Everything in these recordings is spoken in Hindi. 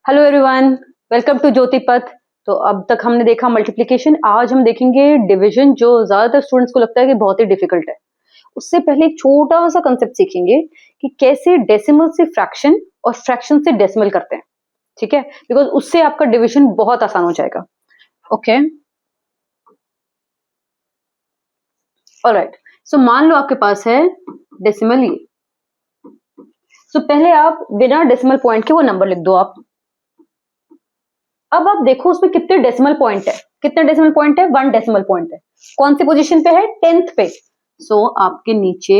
Hello everyone, welcome to Jyotipath. तो अब तक हमने देखा मल्टीप्लिकेशन, आज हम देखेंगे डिवीजन, जो ज्यादातर स्टूडेंट्स को लगता है कि बहुत ही डिफिकल्ट है। उससे पहले एक छोटा सा कंसेप्ट सीखेंगे कि कैसे डेसिमल से फ्रैक्शन और फ्रैक्शन से डेसिमल करते हैं। ठीक है, बिकॉज उससे आपका डिवीजन बहुत आसान हो जाएगा। Okay, alright. सो मान लो आपके पास है डेसिमल ये। सो पहले आप बिना डेसिमल पॉइंट के वो नंबर लिख दो आप। अब आप देखो उसमें कितने डेसिमल पॉइंट है। कितने डेसिमल पॉइंट है? 1 डेसिमल पॉइंट है। कौन सी पोजीशन पे है? 10th पे। सो आपके नीचे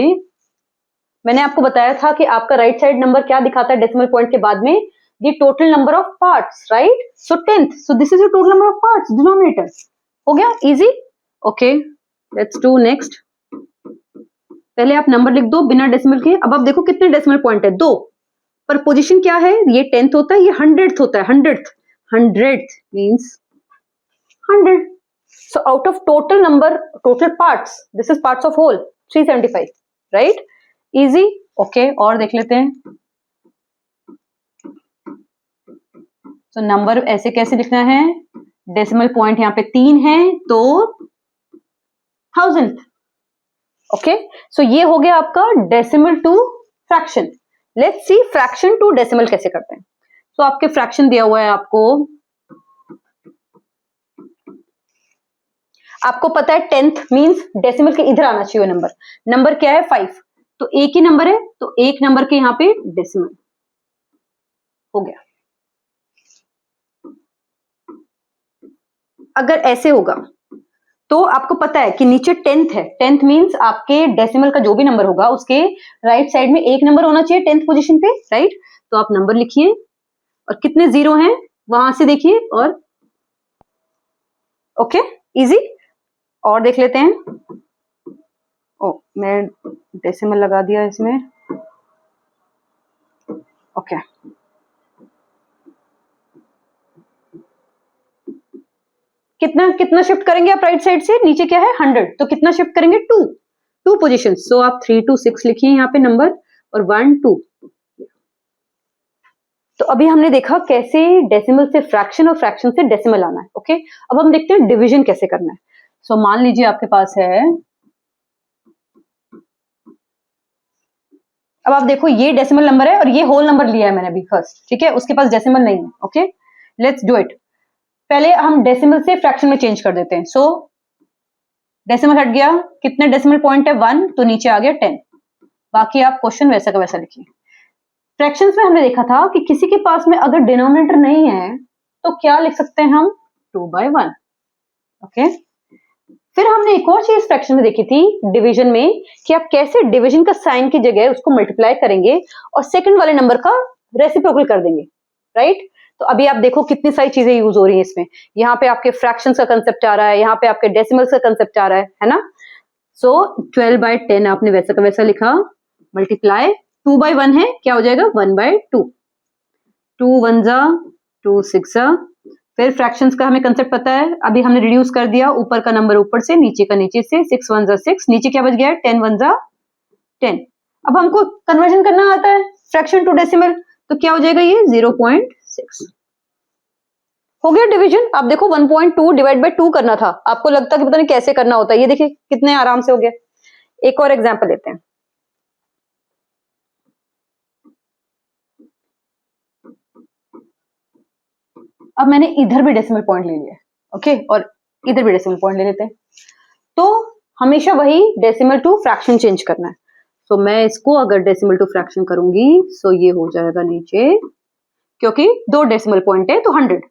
मैंने आपको बताया था कि आपका राइट साइड नंबर क्या दिखाता है डेसिमल पॉइंट के बाद में? The total number of parts, right? So 10th, so this is the total number of parts, denominator. हो गया easy. Okay, let's do next. पहले आप नंबर लिख दो बिना डेसिमल के। अब आप देखो कितने डेसिमल पॉइंट है? 2। पर पोजीशन क्या है? ये 10th होता है, ये 100th होता है। 100th means 100. So out of total number, total parts, this is parts of whole, 375, right? Easy. Okay, और देख लेते हैं। So नंबर ऐसे कैसे लिखना है? डेसिमल पॉइंट यहाँ पे 3 है तो 1000th. ओके, सो ये हो गया आपका decimal to fraction. Let's see fraction to decimal कैसे करते हैं। तो आपके फ्रैक्शन दिया हुआ है आपको पता है 10th मींस डेसिमल के इधर आना चाहिए नंबर। नंबर क्या है? 5। तो एक ही नंबर है तो एक नंबर के यहां पे डेसिमल हो गया। अगर ऐसे होगा तो आपको पता है कि नीचे 10th है। 10th मींस आपके डेसिमल का जो भी नंबर होगा उसके राइट साइड में एक नंबर होना चाहिए 10th पोजीशन पे, राइट? तो आप नंबर लिखिए और कितने जीरो हैं वहां से देखिए। और ओके, इजी। और देख लेते हैं। ओ, मैं डेसिमल लगा दिया इसमें। ओके, कितना कितना शिफ्ट करेंगे आप राइट साइड से? नीचे क्या है? 100, तो कितना शिफ्ट करेंगे? 2 पोजीशन। सो आप 3 2 6 लिखिए यहाँ पे नंबर, और 1 2। तो अभी हमने देखा कैसे डेसिमल से फ्रैक्शन और फ्रैक्शन से डेसिमल आना है। ओके, अब हम देखते हैं डिवीजन कैसे करना है। सो मान लीजिए आपके पास है, अब आप देखो ये डेसिमल नंबर है और ये होल नंबर लिया है मैंने अभी फर्स्ट, ठीक है? उसके पास डेसिमल नहीं है। Okay, let's do it. पहले हम डेसिमल से फ्रैक्शन में चेंज कर देते हैं। सो डेसिमल हट गया, कितने डेसिमल पॉइंट है? 1, तो नीचे आ गया 10। बाकी आप क्वेश्चन वैसा का वैसा लिखिए। फ्रैक्शंस में हमने देखा था कि किसी के पास में अगर डिनोमिनेटर नहीं है तो क्या लिख सकते हैं हम? 2/1। ओके, फिर हमने एक और चीज फ्रैक्शन में देखी थी डिवीजन में, कि आप कैसे डिवीजन का साइन की जगह उसको मल्टीप्लाई करेंगे और सेकंड वाले नंबर का रेसिप्रोकल कर देंगे, राइट? तो अभी आप देखो कितनी सारी चीजें यूज हो रही हैं इसमें। यहाँ पे आपके फ्रैक्शंस का कंसेप्ट आ रहा है, यहाँ पे आपके डेसिमल्स का कंसेप्ट आ रहा है ना? सो 12/10 आपने वैसा का वैसा लिखा, मल्टीप्लाई 2/1 है, क्या हो जाएगा? 1/2। 2 1 जा 2 6 जा। फिर फ्रैक्शंस का हमें कंसेप्ट पता है, अभी हमने रिड्यूस कर दिया, ऊपर का नंबर ऊपर से, नीचे का नीचे से। 6 1 जा 6, नीचे क्या बच गया? 10 1 जा 10। अब हमको कन्वर्जन करना आता है फ्रैक्शन टू डेसिमल, तो क्या हो जाएगा? ये 0.6 हो गया डिवीजन। आप देखो 1.2 डिवाइड बाय 2 करना था, आपको लगता कि पता नहीं कैसे करना होता है, ये देखिए कितने आराम से हो गया। एक और एग्जांपल लेते हैं। अब मैंने इधर भी डेसिमल पॉइंट ले लिया, ओके, और इधर भी डेसिमल पॉइंट ले लेते हैं। तो हमेशा वही डेसिमल टू फ्रैक्शन चेंज करना है। तो मैं इसको अगर डेसिमल टू फ्रैक्शन करूंगी तो ये हो जाएगा नीचे, क्योंकि 2 डेसिमल पॉइंट है तो 100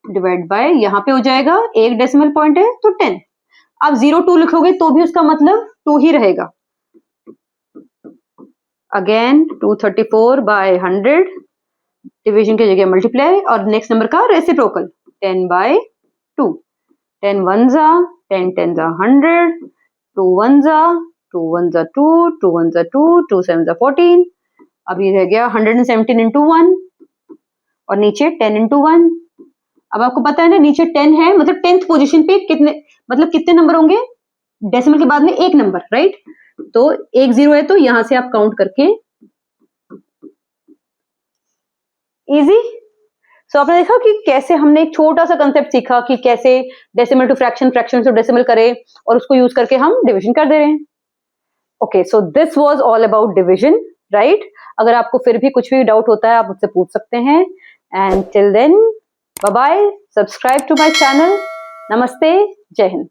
डिवाइड बाय, यहाँ पे हो जाएगा 1 डेसिमल पॉइंट है तो 10। आप 0.2 लिखोगे तो भी उसका मतलब 2 ही रहेगा। अगेन 234/100, डिवीजन की जगह मल्टीप्लाई, और नेक्स्ट नंबर का रेसिप्रोकल 10/2। 10 1 जा 10 10 जा 100, 2 1 जा 2 1 जा 2, 2 1 जा 2, 2 7 जा 14। अब ये रह गया 117 into 1, और नीचे 10 into 1। अब आपको पता है ना, नीचे 10 है मतलब 10th पोजीशन पे कितने, मतलब कितने नंबर होंगे डेसिमल के बाद में? एक नंबर, राइट? तो 1 0 है तो यहां से आप काउंट करके, इजी। सो आपने देखा कि कैसे हमने एक छोटा सा कंसेप्ट सीखा कि कैसे decimal to fraction, fraction to decimal करें, और उसको यूज करके हम डिवीजन कर दे रहे हैं। Okay, so this was all about division, right? अगर आपको फिर भी कुछ भी डाउट होता है आप मुझसे पूछ सकते हैं। And till then, bye bye, subscribe to my channel. नमस्ते, जय हिंद।